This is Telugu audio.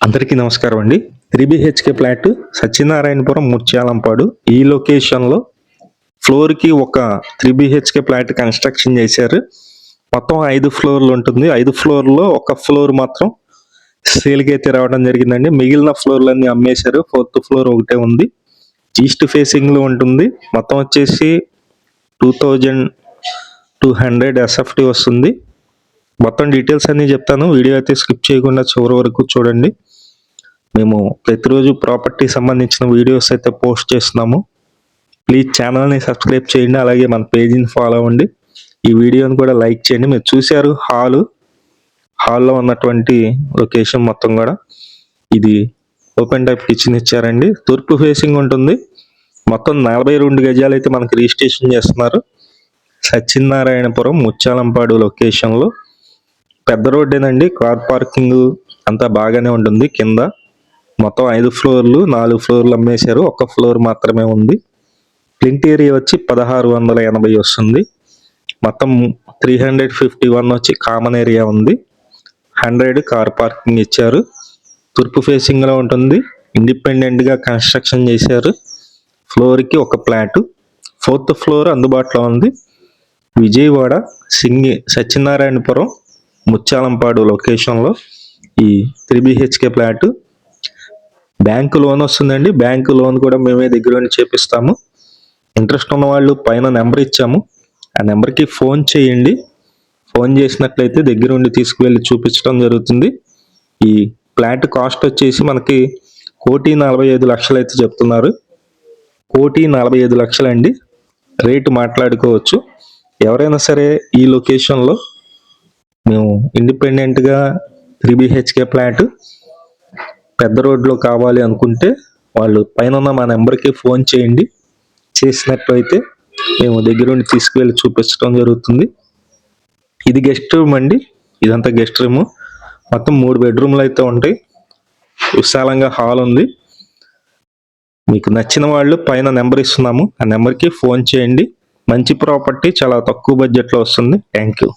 అందరికీ నమస్కారం అండి. 3 BHK ఫ్లాట్ సత్యనారాయణపురం ముత్యాలంపాడు. ఈ లొకేషన్‌లో ఫ్లోర్‌కి ఒక 3 BHK ఫ్లాట్ కన్‌స్ట్రక్షన్ చేశారు. మొత్తం 5 ఫ్లోర్‌లు ఉంటుంది. 5 ఫ్లోర్‌లో ఒక ఫ్లోర్ మాత్రం సేల్‌కి అయితే రావడం జరిగిందండి. మిగిలిన ఫ్లోర్‌లన్నీ అమ్మేశారు. 4థ్ ఫ్లోర్ ఒకటే ఉంది. ఈస్ట్ ఫేసింగ్‌లో ఉంటుంది. మొత్తం వచ్చేసి 2200 SFT వస్తుంది. మొత్తం డీటెయిల్స్ అన్నీ చెప్తాను. వీడియో అయితే స్కిప్ చేయకుండా చివరి వరకు చూడండి. మేము ప్రతిరోజు ప్రాపర్టీ సంబంధించిన వీడియోస్ అయితే పోస్ట్ చేస్తున్నాము. ప్లీజ్ ఛానల్ని సబ్స్క్రైబ్ చేయండి. అలాగే మన పేజీని ఫాలో అవ్వండి. ఈ వీడియోని కూడా లైక్ చేయండి. మీరు చూశారు హాల్లో ఉన్నటువంటి లొకేషన్ మొత్తం కూడా ఇది ఓపెన్ టైప్ కిచెన్ ఇచ్చారండి. తూర్పు ఫేసింగ్ ఉంటుంది. మొత్తం 42 గజాలు అయితే మనకి రిజిస్ట్రేషన్ చేస్తున్నారు. సత్యనారాయణపురం ముత్యాలంపాడు లొకేషన్లో పెద్ద రోడ్డేనండి. కార్ పార్కింగ్ అంతా బాగానే ఉంటుంది. కింద మొత్తం 5 ఫ్లోర్లు 4 ఫ్లోర్లు అమ్మేశారు. ఒక ఫ్లోర్ మాత్రమే ఉంది. ప్లింట్ ఏరియా వచ్చి 1680 వస్తుంది. మొత్తం 351 వచ్చి కామన్ ఏరియా ఉంది. 100 కార్ పార్కింగ్ ఇచ్చారు. తూర్పు ఫేసింగ్లో ఉంటుంది. ఇండిపెండెంట్గా కన్స్ట్రక్షన్ చేశారు. ఫ్లోర్కి ఒక ఫ్లాట్. 4th ఫ్లోర్ అందుబాటులో ఉంది. విజయవాడ సత్యనారాయణపురం ముత్యాలంపాడు లొకేషన్లో ఈ 3 BHK ఫ్లాట్. బ్యాంకు లోన్ వస్తుందండి. బ్యాంకు లోన్ కూడా మేమే దగ్గర ఉండి చేపిస్తాము. ఇంట్రెస్ట్ ఉన్న వాళ్ళు పైన నెంబర్ ఇచ్చాము. ఆ నెంబర్కి ఫోన్ చేయండి. ఫోన్ చేసినట్లయితే దగ్గర ఉండి తీసుకువెళ్ళి చూపించడం జరుగుతుంది. ఈ ఫ్లాట్ కాస్ట్ వచ్చేసి మనకి 1,45,00,000 అయితే చెప్తున్నారు. 1,45,00,000 అండి. రేటు మాట్లాడుకోవచ్చు. ఎవరైనా సరే ఈ లొకేషన్లో మేము ఇండిపెండెంట్గా 3 BHK ఫ్లాట్ పెద్ద రోడ్లో కావాలి అనుకుంటే వాళ్ళు పైన ఉన్న మా నెంబర్కి ఫోన్ చేయండి. చేసినట్లయితే మేము దగ్గరుండి తీసుకువెళ్ళి చూపించడం జరుగుతుంది. ఇది గెస్ట్ రూమ్ అండి. ఇదంతా గెస్ట్ రూమ్. మొత్తం 3 బెడ్రూమ్లు అయితే ఉంటాయి. విశాలంగా హాల్ ఉంది. మీకు నచ్చిన వాళ్ళు పైన నెంబర్ ఇస్తున్నాము. ఆ నెంబర్కి ఫోన్ చేయండి. మంచి ప్రాపర్టీ చాలా తక్కువ బడ్జెట్లో వస్తుంది. Thank you.